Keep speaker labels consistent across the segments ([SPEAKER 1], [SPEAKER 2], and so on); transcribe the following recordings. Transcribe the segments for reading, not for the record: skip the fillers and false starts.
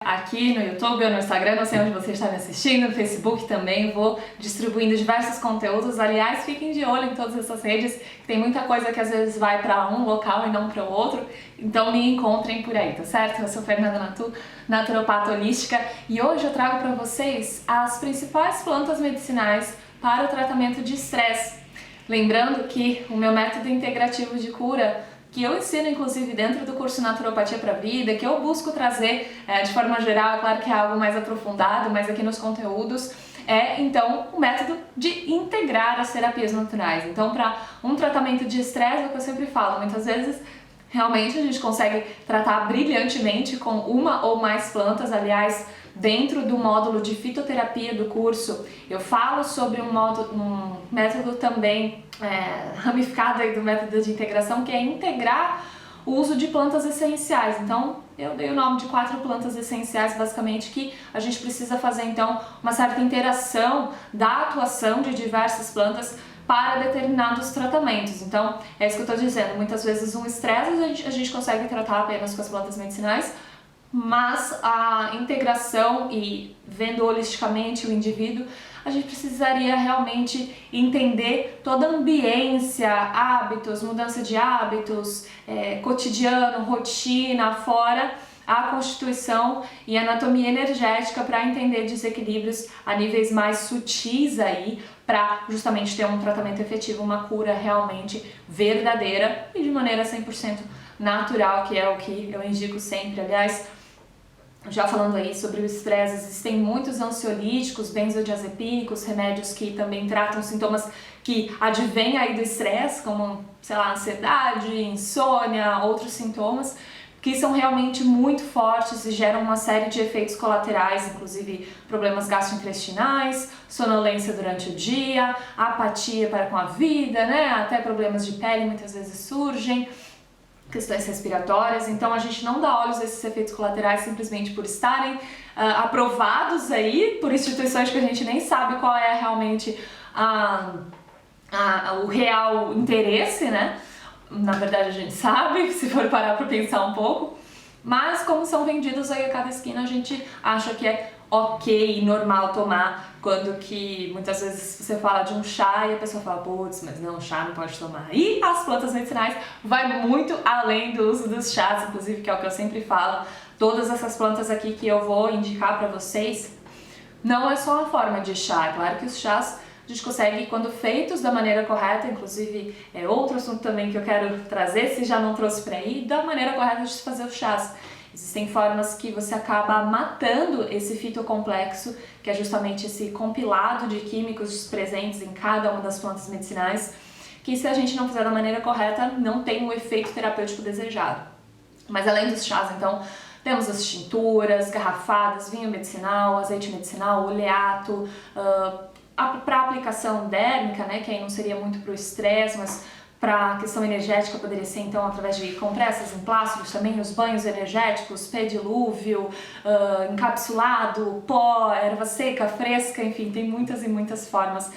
[SPEAKER 1] Aqui no YouTube ou no Instagram, não sei onde você está me assistindo, no Facebook também, vou distribuindo diversos conteúdos. Aliás, fiquem de olho em todas essas redes, que tem muita coisa que às vezes vai para um local e não para o outro, então me encontrem por aí, tá certo? Eu sou Fernanda Natu, naturopata holística, e hoje eu trago para vocês as principais plantas medicinais para o tratamento de estresse. Lembrando que o meu método integrativo de cura, que eu ensino inclusive dentro do curso Naturopatia para a Vida, que eu busco trazer de forma geral, claro que é algo mais aprofundado, mas aqui nos conteúdos, é então o método de integrar as terapias naturais. Então, para um tratamento de estresse, é o que eu sempre falo, muitas vezes realmente a gente consegue tratar brilhantemente com uma ou mais plantas. Aliás, dentro do módulo de fitoterapia do curso, eu falo sobre um método também ramificado aí do método de integração, que é integrar o uso de plantas essenciais. Então, eu dei o nome de 4 plantas essenciais, basicamente, que a gente precisa fazer, então, uma certa interação da atuação de diversas plantas para determinados tratamentos. Então, é isso que eu estou dizendo. Muitas vezes um estresse a gente consegue tratar apenas com as plantas medicinais, mas a integração e vendo holisticamente o indivíduo, a gente precisaria realmente entender toda a ambiência, hábitos, mudança de hábitos, cotidiano, rotina, fora a constituição e anatomia energética para entender desequilíbrios a níveis mais sutis aí, para justamente ter um tratamento efetivo, uma cura realmente verdadeira e de maneira 100% natural, que é o que eu indico sempre. Aliás, já falando aí sobre o estresse, existem muitos ansiolíticos, benzodiazepínicos, remédios que também tratam sintomas que advêm aí do estresse, como, sei lá, ansiedade, insônia, outros sintomas, que são realmente muito fortes e geram uma série de efeitos colaterais, inclusive problemas gastrointestinais, sonolência durante o dia, apatia para com a vida, né? Até problemas de pele muitas vezes surgem, questões respiratórias. Então a gente não dá olhos a esses efeitos colaterais simplesmente por estarem aprovados aí por instituições que a gente nem sabe qual é realmente o real interesse, né? Na verdade a gente sabe, se for parar para pensar um pouco, mas como são vendidos aí a cada esquina, a gente acha que é ok e normal tomar, quando que muitas vezes você fala de um chá e a pessoa fala, putz, mas não, chá não pode tomar. E as plantas medicinais vai muito além do uso dos chás, inclusive, que é o que eu sempre falo. Todas essas plantas aqui que eu vou indicar para vocês, não é só a forma de chá. É claro que os chás a gente consegue, quando feitos da maneira correta, inclusive é outro assunto também que eu quero trazer, se já não trouxe por aí, da maneira correta de fazer os chás. Existem formas que você acaba matando esse fitocomplexo, que é justamente esse compilado de químicos presentes em cada uma das plantas medicinais, que se a gente não fizer da maneira correta, não tem o efeito terapêutico desejado. Mas além dos chás, então, temos as tinturas, garrafadas, vinho medicinal, azeite medicinal, oleato, para aplicação dérmica, né, que aí não seria muito para o estresse, mas para a questão energética poderia ser então através de compressas, emplastros também, os banhos energéticos, pedilúvio, encapsulado, pó, erva seca, fresca, enfim, tem muitas e muitas formas.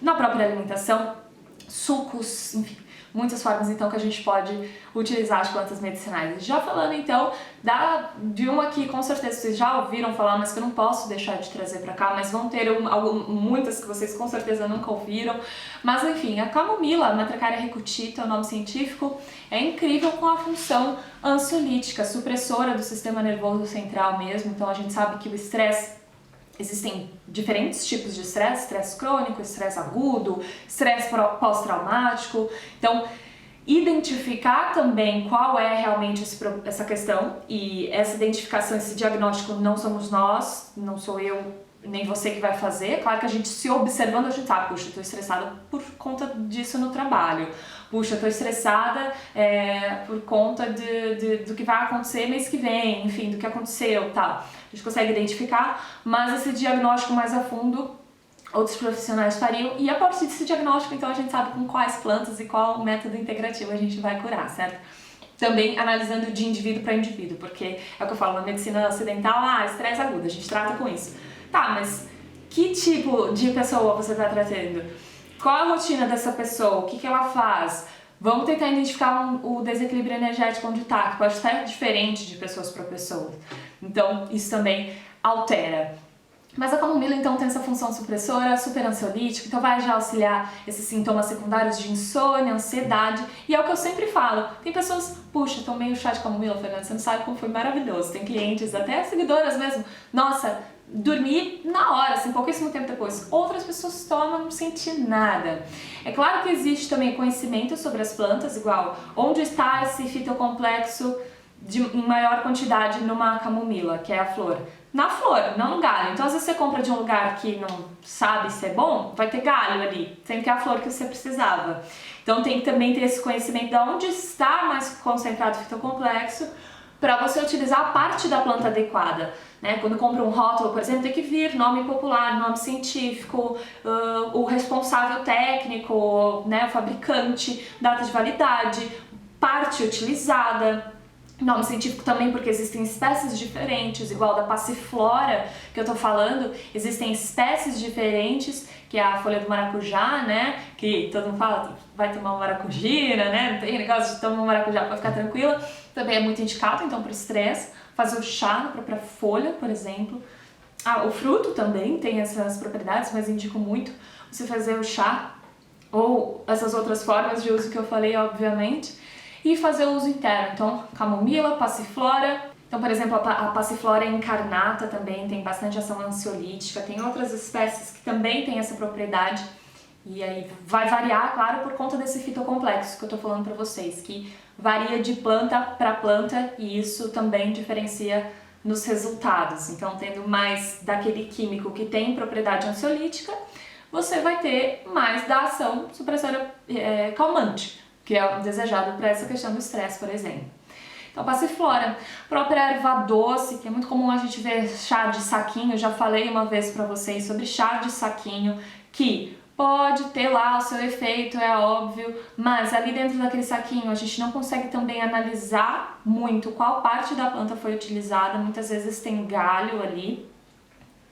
[SPEAKER 1] Na própria alimentação, sucos, enfim, muitas formas então que a gente pode utilizar as plantas medicinais. Já falando então de uma que com certeza vocês já ouviram falar, mas que eu não posso deixar de trazer pra cá, mas vão ter muitas que vocês com certeza nunca ouviram. Mas enfim, a camomila, Matricaria recutita, é o nome científico, é incrível com a função ansiolítica, supressora do sistema nervoso central mesmo. Então a gente sabe que o estresse, existem diferentes tipos de estresse, estresse crônico, estresse agudo, estresse pós-traumático. Então, identificar também qual é realmente essa questão, e essa identificação, esse diagnóstico não somos nós, não sou eu, nem você que vai fazer. Claro que a gente se observando, a gente sabe, puxa, eu tô estressada por conta disso no trabalho. Puxa, eu tô estressada por conta do que vai acontecer mês que vem, enfim, do que aconteceu, tal. A gente consegue identificar, mas esse diagnóstico mais a fundo, outros profissionais fariam, e a partir desse diagnóstico, então, a gente sabe com quais plantas e qual método integrativo a gente vai curar, certo? Também analisando de indivíduo para indivíduo, porque é o que eu falo, na medicina ocidental, estresse agudo, a gente trata com isso. Tá, mas que tipo de pessoa você está tratando? Qual a rotina dessa pessoa? O que ela faz? Vamos tentar identificar o desequilíbrio energético onde está, que pode estar diferente de pessoas para pessoas. Então, isso também altera. Mas a camomila, então, tem essa função supressora, super ansiolítica, então vai já auxiliar esses sintomas secundários de insônia, ansiedade, e é o que eu sempre falo. Tem pessoas, puxa, tomei o chá de camomila, Fernanda, você não sabe como foi maravilhoso. Tem clientes, até seguidoras mesmo, nossa, dormi na hora, assim, pouquíssimo tempo depois. Outras pessoas tomam, não senti nada. É claro que existe também conhecimento sobre as plantas, igual onde está esse fitocomplexo em maior quantidade numa camomila, que é a flor. Na flor, não no galho. Então, às vezes você compra de um lugar que não sabe se é bom, vai ter galho ali, sendo que é a flor que você precisava. Então, tem que também ter esse conhecimento de onde está mais concentrado o fitocomplexo para você utilizar a parte da planta adequada. Né? Quando compra um rótulo, por exemplo, tem que vir nome popular, nome científico, o responsável técnico, né? O fabricante, data de validade, parte utilizada. Nome científico também, porque existem espécies diferentes, igual da passiflora que eu tô falando, existem espécies diferentes, que é a folha do maracujá, né, que todo mundo fala, vai tomar uma maracujina, né, não tem negócio de tomar um maracujá pra ficar tranquila, também é muito indicado, então, para estresse, fazer o chá na própria folha, por exemplo. O fruto também tem essas propriedades, mas indico muito você fazer o chá, ou essas outras formas de uso que eu falei, obviamente, e fazer o uso interno, então camomila, passiflora. Então, por exemplo, a passiflora incarnata também tem bastante ação ansiolítica, tem outras espécies que também têm essa propriedade, e aí vai variar, claro, por conta desse fitocomplexo que eu tô falando pra vocês, que varia de planta para planta e isso também diferencia nos resultados. Então, tendo mais daquele químico que tem propriedade ansiolítica, você vai ter mais da ação supressora calmante, que é o desejado para essa questão do estresse, por exemplo. Então, passiflora, própria erva doce, que é muito comum a gente ver chá de saquinho, já falei uma vez para vocês sobre chá de saquinho, que pode ter lá o seu efeito, é óbvio, mas ali dentro daquele saquinho a gente não consegue também analisar muito qual parte da planta foi utilizada, muitas vezes tem galho ali,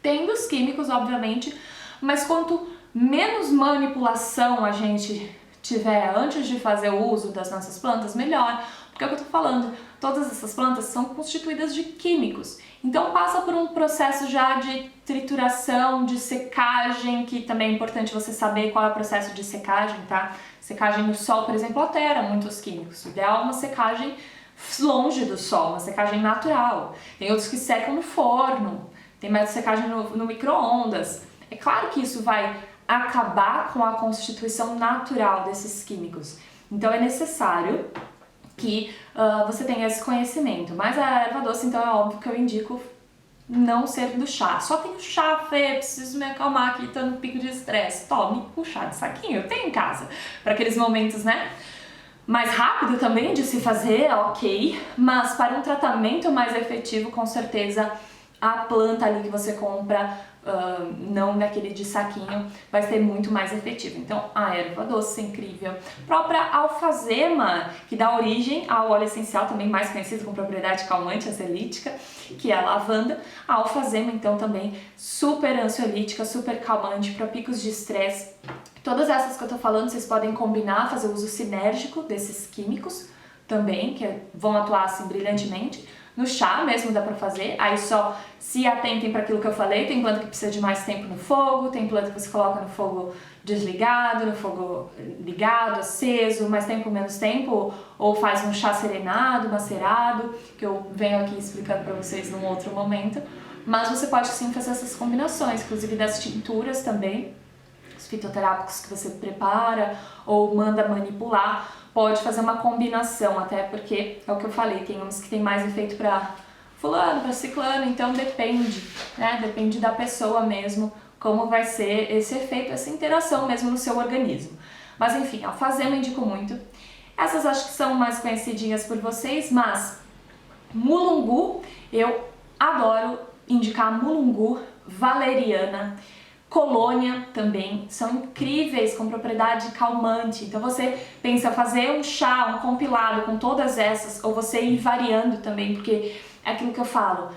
[SPEAKER 1] tem dos químicos, obviamente, mas quanto menos manipulação a gente tiver antes de fazer o uso das nossas plantas, melhor. Porque é o que eu tô falando, todas essas plantas são constituídas de químicos. Então passa por um processo já de trituração, de secagem, que também é importante você saber qual é o processo de secagem, tá? Secagem no sol, por exemplo, altera muitos químicos. O ideal é uma secagem longe do sol, uma secagem natural. Tem outros que secam no forno, tem método de secagem no micro-ondas. É claro que isso vai acabar com a constituição natural desses químicos. Então é necessário que você tenha esse conhecimento. Mas a erva doce, então, é óbvio que eu indico não ser do chá. Só tem o chá, Fê, preciso me acalmar aqui, tô no pico de estresse. Tome o chá de saquinho, eu tenho em casa, para aqueles momentos, né? Mais rápido também de se fazer, ok, mas para um tratamento mais efetivo, com certeza, a planta ali que você compra, não naquele de saquinho, vai ser muito mais efetivo. Então, a erva doce é incrível. Própria alfazema, que dá origem ao óleo essencial, também mais conhecido com propriedade calmante, ansiolítica, que é a lavanda. A alfazema, então, também super ansiolítica, super calmante para picos de estresse. Todas essas que eu tô falando, vocês podem combinar, fazer uso sinérgico desses químicos também, que vão atuar assim brilhantemente. No chá mesmo dá pra fazer, aí só se atentem para aquilo que eu falei, tem planta que precisa de mais tempo no fogo, tem planta que você coloca no fogo desligado, no fogo ligado, aceso, mais tempo, menos tempo, ou faz um chá serenado, macerado, que eu venho aqui explicando para vocês num outro momento, mas você pode sim fazer essas combinações, inclusive das tinturas também, os fitoterápicos que você prepara ou manda manipular, pode fazer uma combinação, até porque é o que eu falei, tem uns que tem mais efeito para fulano, para ciclano, então depende, né? Depende da pessoa mesmo, como vai ser esse efeito, essa interação mesmo no seu organismo. Mas enfim, alfazema eu indico muito. Essas acho que são mais conhecidinhas por vocês, mas mulungu, eu adoro indicar mulungu, valeriana, colônia também, são incríveis com propriedade calmante. Então você pensa fazer um chá, um compilado com todas essas, ou você ir variando também, porque é aquilo que eu falo.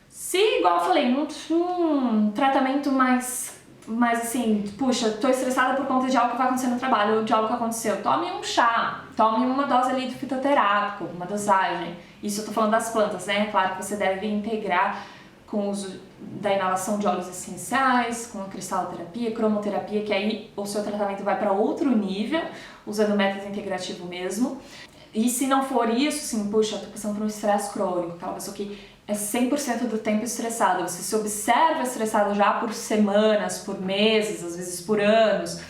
[SPEAKER 1] Se, igual eu falei, um tratamento mais assim, puxa, tô estressada por conta de algo que vai acontecer no trabalho, ou de algo que aconteceu, tome um chá. tome uma dose ali do fitoterápico, uma dosagem. Isso eu tô falando das plantas, né? Claro que você deve integrar com o uso da inalação de óleos essenciais, com a cristaloterapia, cromoterapia, que aí o seu tratamento vai para outro nível, usando o método integrativo mesmo. E se não for isso, assim, puxa, eu tô passando por um estresse crônico, aquela pessoa que é 100% do tempo estressada, você se observa estressado já por semanas, por meses, às vezes por anos,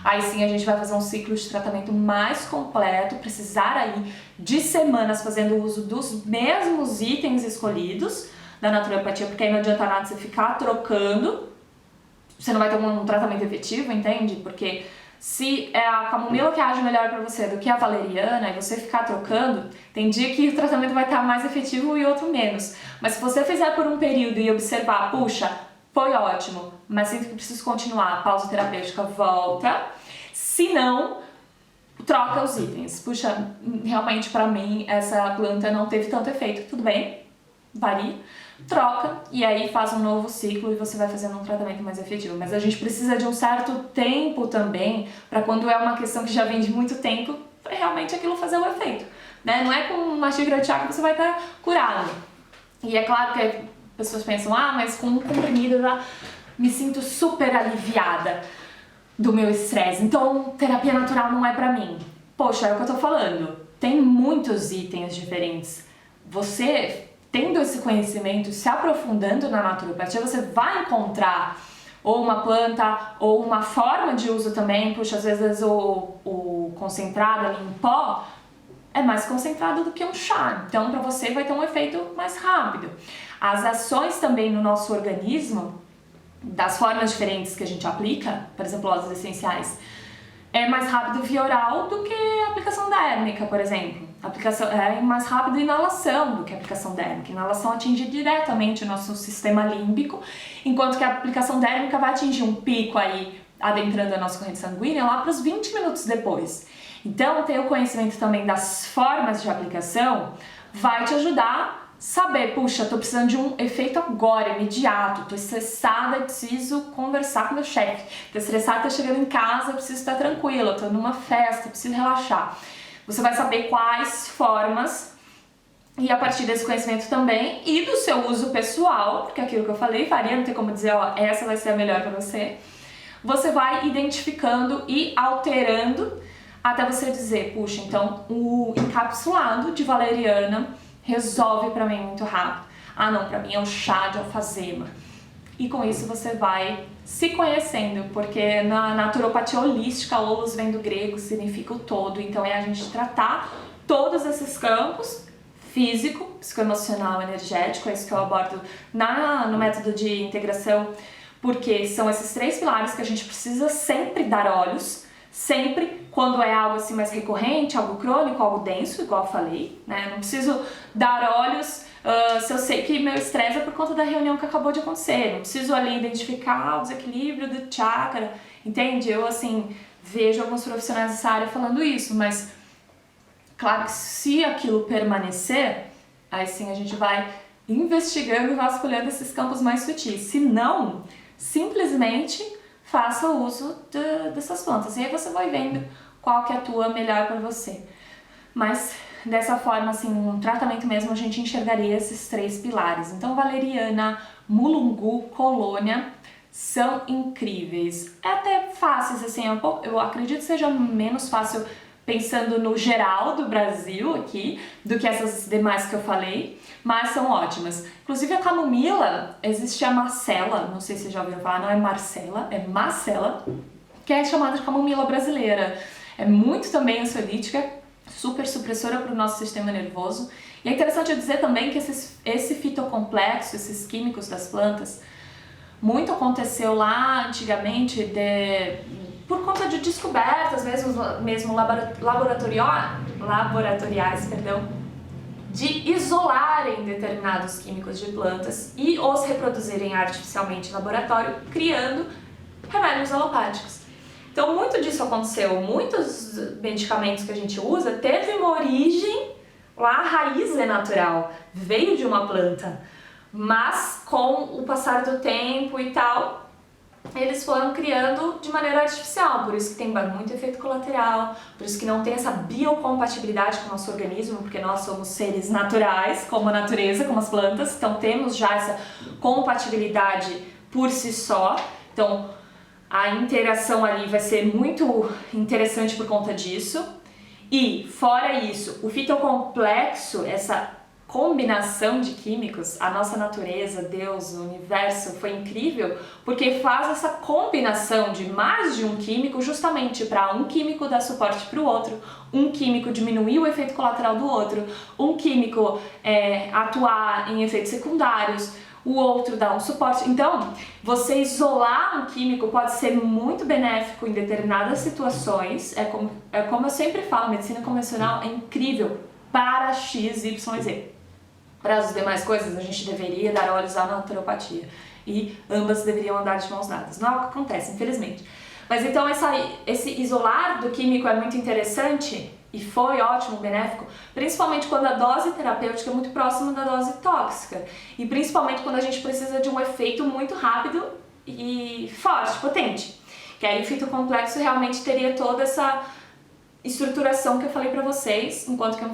[SPEAKER 1] aí sim a gente vai fazer um ciclo de tratamento mais completo, precisar aí de semanas fazendo uso dos mesmos itens escolhidos da naturopatia, porque aí não adianta nada você ficar trocando, você não vai ter um tratamento efetivo, entende? Porque se é a camomila que age melhor para você do que a valeriana e você ficar trocando, tem dia que o tratamento vai estar mais efetivo e outro menos. Mas se você fizer por um período e observar, puxa, foi ótimo, mas sinto que preciso continuar, a pausa terapêutica volta. Se não, troca os itens. Puxa, realmente para mim essa planta não teve tanto efeito. Tudo bem, varia. Troca e aí faz um novo ciclo e você vai fazendo um tratamento mais efetivo. Mas a gente precisa de um certo tempo também para quando é uma questão que já vem de muito tempo, para realmente aquilo fazer o efeito, né? Não é com uma xícara de chá que você vai estar curado. E é claro que as pessoas pensam, mas com um comprimido eu já me sinto super aliviada do meu estresse, então terapia natural não é pra mim. Poxa, é o que eu tô falando, tem muitos itens diferentes. Você tendo esse conhecimento, se aprofundando na naturopatia, você vai encontrar ou uma planta ou uma forma de uso também. Puxa, às vezes o concentrado ali em pó é mais concentrado do que um chá, então para você vai ter um efeito mais rápido. As ações também no nosso organismo, das formas diferentes que a gente aplica, por exemplo, óleos essenciais, é mais rápido via oral do que a aplicação dérmica, por exemplo. A aplicação é mais rápido a inalação do que a aplicação dérmica. A inalação atinge diretamente o nosso sistema límbico, enquanto que a aplicação dérmica vai atingir um pico aí, adentrando a nossa corrente sanguínea, lá para os 20 minutos depois. Então, ter o conhecimento também das formas de aplicação vai te ajudar a saber, puxa, tô precisando de um efeito agora, imediato, tô estressada, preciso conversar com meu chefe, tô estressada, tô chegando em casa, preciso estar tranquila, tô numa festa, preciso relaxar. Você vai saber quais formas, e a partir desse conhecimento também, e do seu uso pessoal, porque aquilo que eu falei varia, não tem como dizer, essa vai ser a melhor para você, você vai identificando e alterando até você dizer, puxa, então o encapsulado de valeriana resolve pra mim muito rápido. Não, pra mim é o chá de alfazema. E com isso você vai se conhecendo, porque na naturopatia holística, holos vem do grego, significa o todo, então é a gente tratar todos esses campos, físico, psicoemocional, energético, é isso que eu abordo no método de integração, porque são esses 3 pilares que a gente precisa sempre dar olhos, sempre quando é algo assim mais recorrente, algo crônico, algo denso, igual eu falei, né? Não preciso dar olhos se eu sei que meu estresse é por conta da reunião que acabou de acontecer. Não preciso ali identificar o desequilíbrio do chakra, entende? Eu, assim, vejo alguns profissionais dessa área falando isso, mas claro que se aquilo permanecer, aí sim a gente vai investigando e vasculhando esses campos mais sutis. Se não, simplesmente faça uso dessas plantas. E aí você vai vendo qual que atua melhor para você. Mas dessa forma, assim, um tratamento mesmo, a gente enxergaria esses 3 pilares. Então, valeriana, mulungu, colônia são incríveis. É até fáceis, assim, eu acredito que seja menos fácil pensando no geral do Brasil aqui, do que essas demais que eu falei, mas são ótimas. Inclusive a camomila, existe a macela, não sei se vocês já ouviram falar, não é Marcela, é macela, que é chamada de camomila brasileira. É muito também ansiolítica, super supressora para o nosso sistema nervoso. E é interessante eu dizer também que esse fitocomplexo, esses químicos das plantas, muito aconteceu lá antigamente por conta de descobertas mesmo laboratoriais, de isolarem determinados químicos de plantas e os reproduzirem artificialmente em laboratório, criando remédios alopáticos. Então, muito disso aconteceu. Muitos medicamentos que a gente usa teve uma origem, lá a raiz é natural, veio de uma planta, mas com o passar do tempo e tal, eles foram criando de maneira artificial, por isso que tem muito efeito colateral, por isso que não tem essa biocompatibilidade com o nosso organismo, porque nós somos seres naturais, como a natureza, como as plantas, então temos já essa compatibilidade por si só, então a interação ali vai ser muito interessante por conta disso. E, fora isso, o fitocomplexo, essa combinação de químicos, a nossa natureza, Deus, o universo, foi incrível porque faz essa combinação de mais de um químico justamente para um químico dar suporte para o outro, um químico diminuir o efeito colateral do outro, um químico atuar em efeitos secundários, o outro dá um suporte. Então, você isolar um químico pode ser muito benéfico em determinadas situações. É como eu sempre falo, a medicina convencional é incrível para X, Y, Z. Para as demais coisas, a gente deveria dar olhos à naturopatia. E ambas deveriam andar de mãos dadas. Não é o que acontece, infelizmente. Mas então, esse isolar do químico é muito interessante e foi ótimo, benéfico, principalmente quando a dose terapêutica é muito próxima da dose tóxica e principalmente quando a gente precisa de um efeito muito rápido e forte, potente, que aí o fitocomplexo realmente teria toda essa estruturação que eu falei pra vocês, enquanto que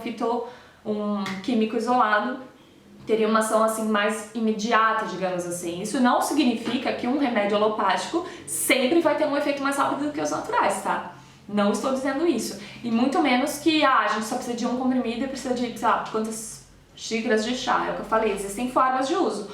[SPEAKER 1] um químico isolado teria uma ação assim mais imediata, digamos assim. Isso não significa que um remédio alopático sempre vai ter um efeito mais rápido do que os naturais, tá? Não estou dizendo isso. E muito menos que a gente só precisa de um comprimido e precisa de, sei lá, quantas xícaras de chá. É o que eu falei, existem formas de uso.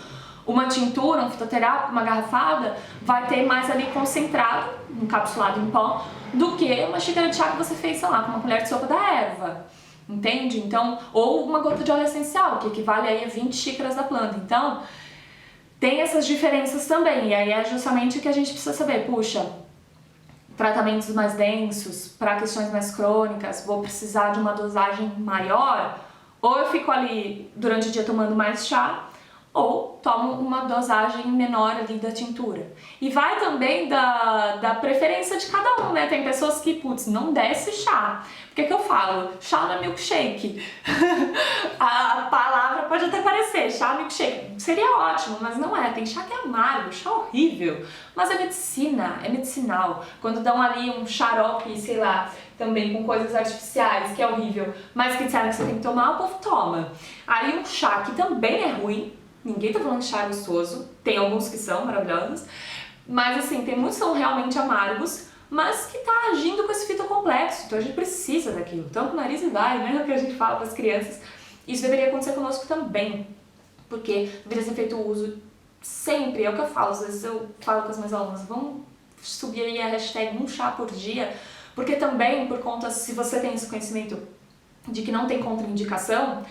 [SPEAKER 1] Uma tintura, um fitoterápico, uma garrafada vai ter mais ali concentrado, encapsulado em pó, do que uma xícara de chá que você fez, sei lá, com uma colher de sopa da erva. Entende? Então, ou uma gota de óleo essencial, que equivale aí a 20 xícaras da planta. Então, tem essas diferenças também. E aí é justamente o que a gente precisa saber. Puxa, tratamentos mais densos, para questões mais crônicas, vou precisar de uma dosagem maior, ou eu fico ali durante o dia tomando mais chá, ou tomo uma dosagem menor ali da tintura. E vai também da preferência de cada um, né? Tem pessoas que, putz, não desce chá. Por que eu falo? Chá não é milkshake. A palavra pode até parecer, chá milkshake. Seria ótimo, mas não é. Tem chá que é amargo, chá horrível. Mas é medicina, é medicinal. Quando dão ali um xarope, sei lá, também com coisas artificiais, que é horrível, mas que disseram que você tem que tomar, o povo toma. Aí um chá que também é ruim, ninguém tá falando de chá gostoso, tem alguns que são maravilhosos, mas assim, tem muitos que são realmente amargos, mas que tá agindo com esse fitocomplexo, então a gente precisa daquilo, tanto o nariz e vai, né, que a gente fala para as crianças, isso deveria acontecer conosco também, porque deveria ser feito o uso sempre, é o que eu falo, às vezes eu falo com as minhas alunas, vamos subir aí a hashtag um chá por dia, porque também, por conta, se você tem esse conhecimento de que não tem contraindicação,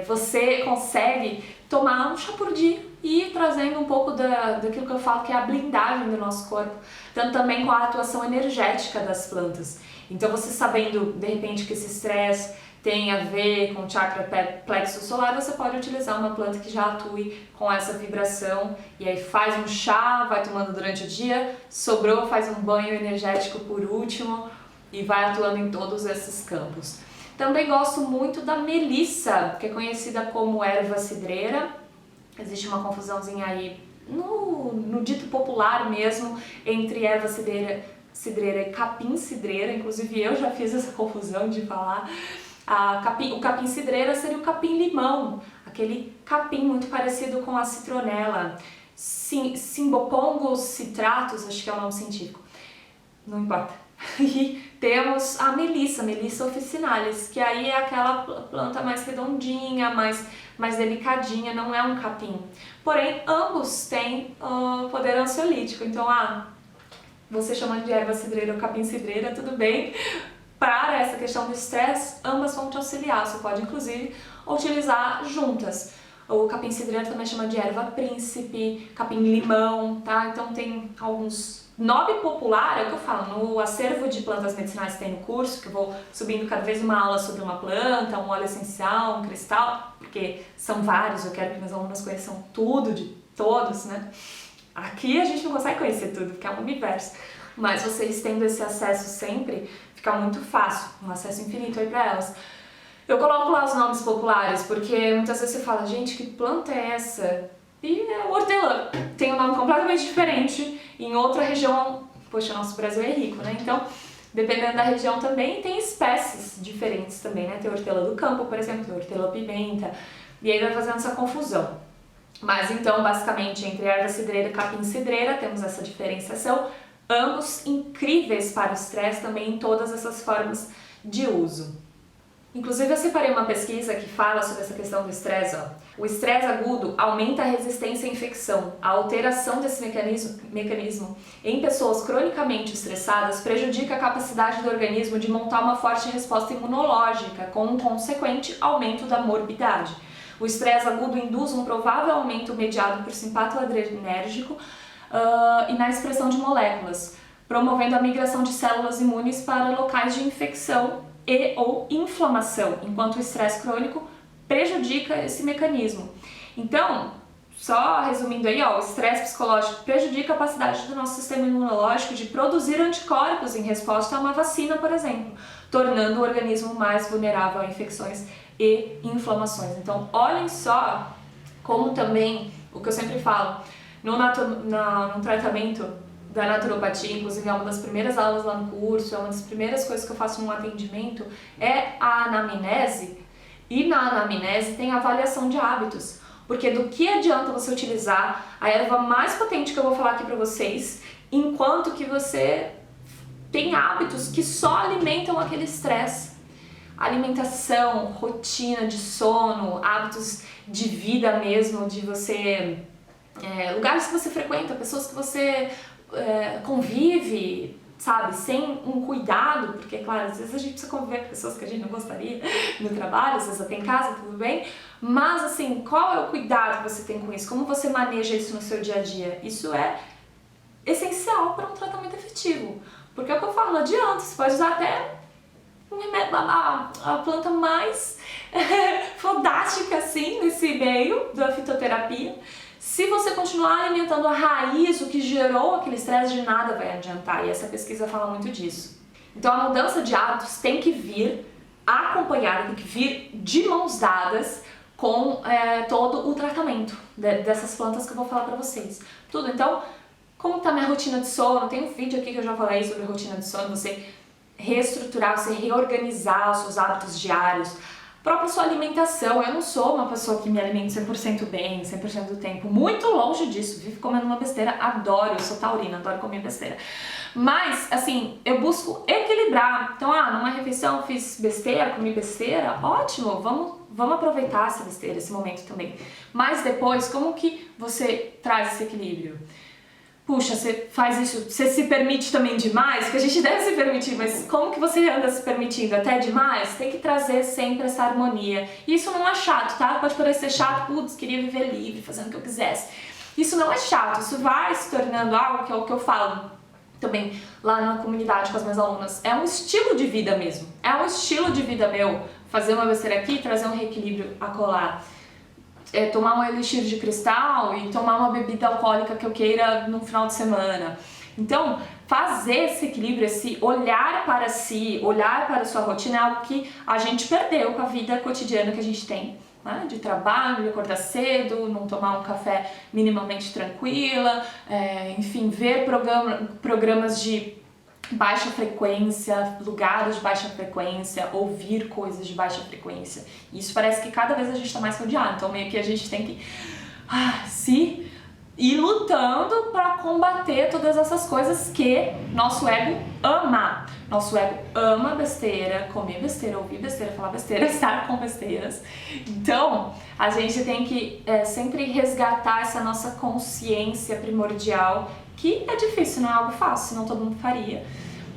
[SPEAKER 1] você consegue tomar um chá por dia e ir trazendo um pouco daquilo que eu falo que é a blindagem do nosso corpo, tanto também com a atuação energética das plantas. Então você sabendo, de repente, que esse estresse tem a ver com o chakra plexo solar, você pode utilizar uma planta que já atue com essa vibração e aí faz um chá, vai tomando durante o dia, sobrou, faz um banho energético por último e vai atuando em todos esses campos. Também gosto muito da melissa, que é conhecida como erva cidreira. Existe uma confusãozinha aí no dito popular mesmo entre erva cidreira e capim cidreira. Inclusive eu já fiz essa confusão de falar. O capim cidreira seria o capim limão, aquele capim muito parecido com a citronela. Simbopongos citratus, acho que é o nome científico. Não importa. E temos a melissa officinalis, que aí é aquela planta mais redondinha, mais delicadinha, não é um capim. Porém, ambos têm poder ansiolítico, então você chama de erva cidreira ou capim cidreira, tudo bem. Para essa questão do estresse, ambas vão te auxiliar, você pode inclusive utilizar juntas. O capim cidreira também chama de erva príncipe, capim limão, tá? Então tem alguns... Nome popular é o que eu falo, no acervo de plantas medicinais que tem no curso, que eu vou subindo cada vez uma aula sobre uma planta, um óleo essencial, um cristal, porque são vários, eu quero que meus alunos conheçam tudo de todos, né? Aqui a gente não consegue conhecer tudo, porque é um universo, mas vocês tendo esse acesso sempre, fica muito fácil, um acesso infinito aí pra elas. Eu coloco lá os nomes populares, porque muitas vezes você fala, gente, que planta é essa? E é hortelã, tem um nome completamente diferente em outra região, poxa, nosso Brasil é rico, né? Então, dependendo da região também, tem espécies diferentes também, né? Tem hortelã do campo, por exemplo, tem hortelã-pimenta, e aí vai fazendo essa confusão. Mas então, basicamente, entre erva cidreira e capim cidreira, temos essa diferenciação, ambos incríveis para o estresse também em todas essas formas de uso. Inclusive, eu separei uma pesquisa que fala sobre essa questão do estresse. O estresse agudo aumenta a resistência à infecção. A alteração desse mecanismo em pessoas cronicamente estressadas prejudica a capacidade do organismo de montar uma forte resposta imunológica, com um consequente aumento da morbidade. O estresse agudo induz um provável aumento mediado por simpatô adrenérgico e na expressão de moléculas, promovendo a migração de células imunes para locais de infecção e ou inflamação, enquanto o estresse crônico prejudica esse mecanismo. Então, só resumindo aí, o estresse psicológico prejudica a capacidade do nosso sistema imunológico de produzir anticorpos em resposta a uma vacina, por exemplo, tornando o organismo mais vulnerável a infecções e inflamações. Então, olhem só como também, o que eu sempre falo, no tratamento da naturopatia, inclusive é uma das primeiras aulas lá no curso, é uma das primeiras coisas que eu faço num atendimento, é a anamnese, e na anamnese tem a avaliação de hábitos, porque do que adianta você utilizar a erva mais potente que eu vou falar aqui pra vocês, enquanto que você tem hábitos que só alimentam aquele estresse. Alimentação, rotina de sono, hábitos de vida mesmo, de você... lugares que você frequenta, pessoas que você convive, sabe, sem um cuidado, porque, claro, às vezes a gente precisa conviver com pessoas que a gente não gostaria no trabalho, às vezes até em casa, tudo bem, mas, assim, qual é o cuidado que você tem com isso? Como você maneja isso no seu dia a dia? Isso é essencial para um tratamento efetivo, porque é o que eu falo, não adianta, você pode usar até a planta mais fodástica, assim, nesse meio da fitoterapia. Se você continuar alimentando a raiz, o que gerou aquele estresse, de nada vai adiantar, e essa pesquisa fala muito disso. Então a mudança de hábitos tem que vir acompanhada, tem que vir de mãos dadas com todo o tratamento dessas plantas que eu vou falar pra vocês. Tudo, então, como tá minha rotina de sono? Tem um vídeo aqui que eu já falei sobre rotina de sono, você reestruturar, você reorganizar os seus hábitos diários, própria sua alimentação. Eu não sou uma pessoa que me alimenta 100% bem, 100% do tempo, muito longe disso, vivo comendo uma besteira, adoro, eu sou taurina, adoro comer besteira. Mas, assim, eu busco equilibrar. Então, numa refeição fiz besteira, comi besteira, ótimo, vamos aproveitar essa besteira, esse momento também. Mas depois, como que você traz esse equilíbrio? Puxa, você faz isso, você se permite também demais, porque a gente deve se permitir, mas como que você anda se permitindo até demais? Tem que trazer sempre essa harmonia. E isso não é chato, tá? Pode parecer chato, putz, queria viver livre, fazendo o que eu quisesse. Isso não é chato, isso vai se tornando algo que é o que eu falo também lá na comunidade com as minhas alunas. É um estilo de vida mesmo, é um estilo de vida meu, fazer uma besteira aqui, trazer um reequilíbrio acolá. Tomar um elixir de cristal e tomar uma bebida alcoólica que eu queira no final de semana. Então, fazer esse equilíbrio, esse olhar para si, olhar para a sua rotina é algo que a gente perdeu com a vida cotidiana que a gente tem, né? De trabalho, de acordar cedo, não tomar um café minimamente tranquila, enfim, ver programas de baixa frequência, lugares de baixa frequência, ouvir coisas de baixa frequência. Isso parece que cada vez a gente tá mais rodeado, então meio que a gente tem que se ir lutando para combater todas essas coisas que nosso ego ama. Nosso ego ama besteira, comer besteira, ouvir besteira, falar besteira, estar com besteiras. Então, a gente tem que sempre resgatar essa nossa consciência primordial, que é difícil, não é algo fácil, senão todo mundo faria.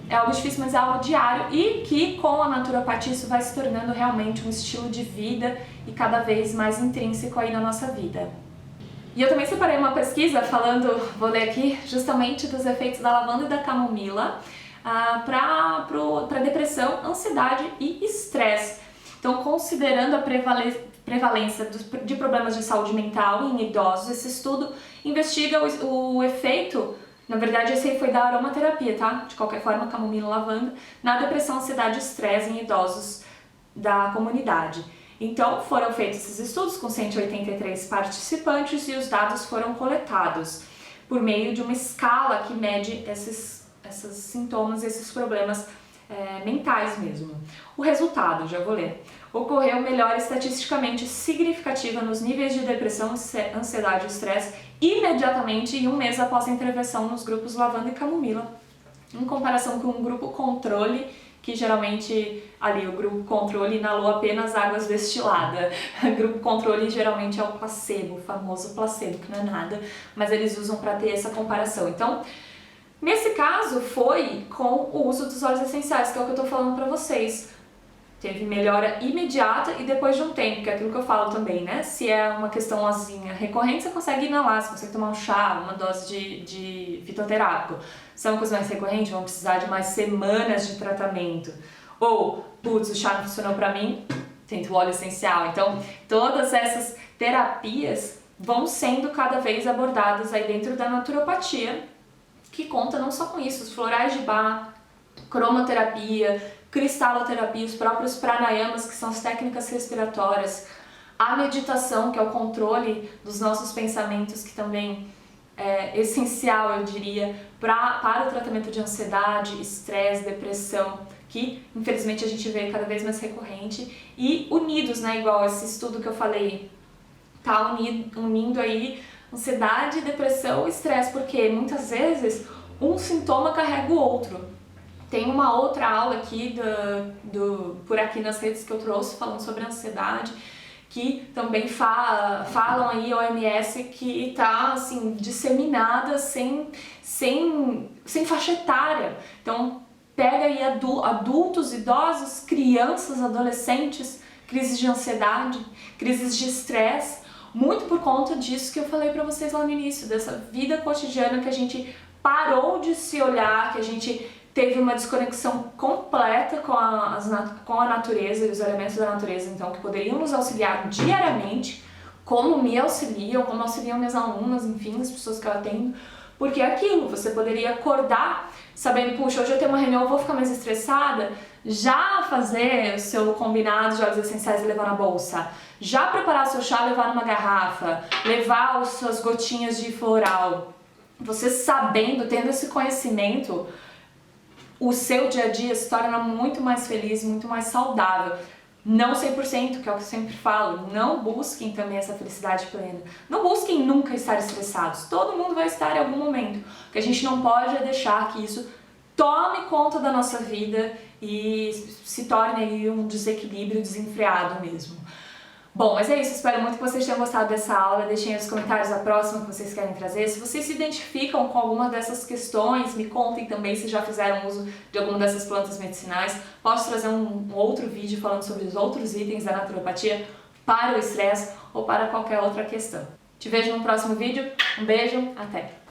[SPEAKER 1] É algo difícil, mas é algo diário e que com a naturopatia isso vai se tornando realmente um estilo de vida e cada vez mais intrínseco aí na nossa vida. E eu também separei uma pesquisa falando, vou ler aqui, justamente dos efeitos da lavanda e da camomila para depressão, ansiedade e estresse. Então, considerando a prevalência de problemas de saúde mental em idosos, esse estudo investiga o efeito, na verdade esse aí foi da aromaterapia, tá? De qualquer forma, camomila e lavanda, na depressão, ansiedade e estresse em idosos da comunidade. Então, foram feitos esses estudos com 183 participantes e os dados foram coletados. por meio de uma escala que mede esses sintomas, esses problemas mentais mesmo. O resultado, já vou ler. Ocorreu melhora estatisticamente significativa nos níveis de depressão, ansiedade e estresse imediatamente em um mês após a intervenção nos grupos lavanda e camomila, em comparação com um grupo controle, que geralmente ali o grupo controle inalou apenas águas destiladas. O grupo controle geralmente é o placebo, o famoso placebo, que não é nada, mas eles usam para ter essa comparação. Então, nesse caso foi com o uso dos óleos essenciais, que é o que eu estou falando para vocês. Teve melhora imediata e depois de um tempo, que é aquilo que eu falo também, né? Se é uma questãozinha recorrente, você consegue inalar, você consegue tomar um chá, uma dose de fitoterápico. Se é uma coisa mais recorrente, vão precisar de mais semanas de tratamento. Ou, putz, o chá não funcionou pra mim, tento o óleo essencial. Então, todas essas terapias vão sendo cada vez abordadas aí dentro da naturopatia, que conta não só com isso, os florais de Bach, cromoterapia, cristaloterapia, os próprios pranayamas, que são as técnicas respiratórias, a meditação, que é o controle dos nossos pensamentos, que também é essencial, eu diria, para o tratamento de ansiedade, estresse, depressão, que infelizmente a gente vê cada vez mais recorrente, e unidos, né, igual esse estudo que eu falei, tá unindo aí ansiedade, depressão e estresse, porque muitas vezes um sintoma carrega o outro. Tem uma outra aula aqui por aqui nas redes que eu trouxe falando sobre ansiedade, que também falam aí OMS que está assim disseminada sem faixa etária. Então pega aí adultos, idosos, crianças, adolescentes, crises de ansiedade, crises de estresse, muito por conta disso que eu falei para vocês lá no início, dessa vida cotidiana que a gente parou de se olhar, que a gente teve uma desconexão completa com a natureza e os elementos da natureza, então, que poderiam nos auxiliar diariamente, como me auxiliam, como auxiliam minhas alunas, enfim, as pessoas que eu atendo, porque é aquilo, você poderia acordar sabendo, puxa, hoje eu tenho uma reunião, eu vou ficar mais estressada, já fazer o seu combinado de óleos essenciais e levar na bolsa, já preparar o seu chá, levar numa garrafa, levar as suas gotinhas de floral. Você sabendo, tendo esse conhecimento, o seu dia a dia se torna muito mais feliz, muito mais saudável. Não 100%, que é o que eu sempre falo, não busquem também essa felicidade plena. Não busquem nunca estar estressados. Todo mundo vai estar em algum momento. O que a gente não pode é deixar que isso tome conta da nossa vida e se torne aí um desequilíbrio desenfreado mesmo. Bom, mas é isso, espero muito que vocês tenham gostado dessa aula, deixem aí nos comentários a próxima que vocês querem trazer. Se vocês se identificam com alguma dessas questões, me contem também se já fizeram uso de alguma dessas plantas medicinais. Posso trazer um outro vídeo falando sobre os outros itens da naturopatia para o estresse ou para qualquer outra questão. Te vejo no próximo vídeo, um beijo, até!